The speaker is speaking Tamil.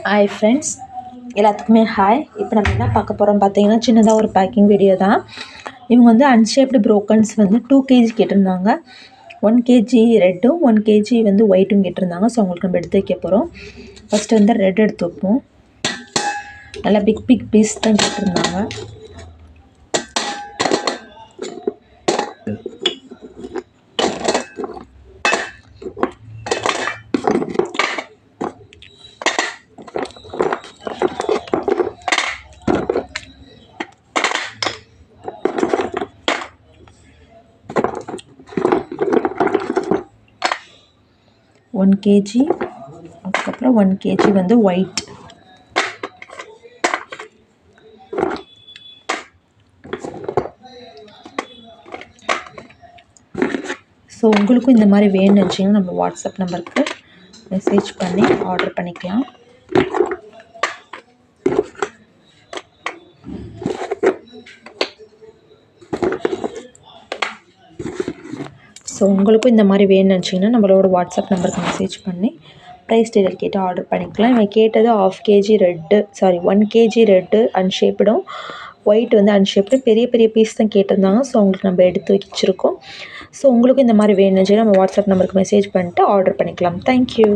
ஹாய் ஃப்ரெண்ட்ஸ், எல்லாத்துக்குமே ஹாய். இப்போ நம்ம என்ன பார்க்க போகிறோம் பார்த்தீங்கன்னா, சின்னதாக ஒரு பேக்கிங் வீடியோ தான். இவங்க வந்து அன்ஷேப்டு ப்ரோக்கன்ஸ் வந்து 2 kg கேட்டிருந்தாங்க. 1 kg ரெட்டும் 1 kg வந்து ஒயிட்டும் கேட்டிருந்தாங்க. ஸோ அவங்களுக்கு நம்ம எடுத்து வைக்க போகிறோம். ஃபஸ்ட்டு வந்து ரெட் எடுத்து வைப்போம். நல்லா பிக் பீஸ் தான் கேட்டிருந்தாங்க. ஒன் கேஜி, அதுக்கப்புறம் 1 kg வந்து ஒயிட். ஸோ உங்களுக்கும் இந்த மாதிரி வேணும்னு வச்சிங்கன்னா நம்ம வாட்ஸ்அப் நம்பருக்கு மெசேஜ் பண்ணி ஆர்டர் பண்ணிக்கலாம். ஸோ உங்களுக்கும் இந்த மாதிரி வேணும்னு நினச்சிங்கன்னா நம்மளோட வாட்ஸ்அப் நம்பருக்கு மெசேஜ் பண்ணி ப்ரைஸ் டீட்டெயில் கேட்டு ஆர்டர் பண்ணிக்கலாம். இவங்க கேட்டது 1 kg ரெட்டு அன்ஷேப்டும், ஒயிட் வந்து அன்ஷேப்டு பெரிய பீஸ் தான் கேட்டிருந்தாங்க. ஸோ உங்களுக்கு நம்ம எடுத்து வச்சுருக்கோம். ஸோ உங்களுக்கும் இந்த மாதிரி வேணும்னு நம்ம வாட்ஸ்அப் நம்பருக்கு மெசேஜ் பண்ணிட்டு ஆர்டர் பண்ணிக்கலாம். தேங்க்யூ.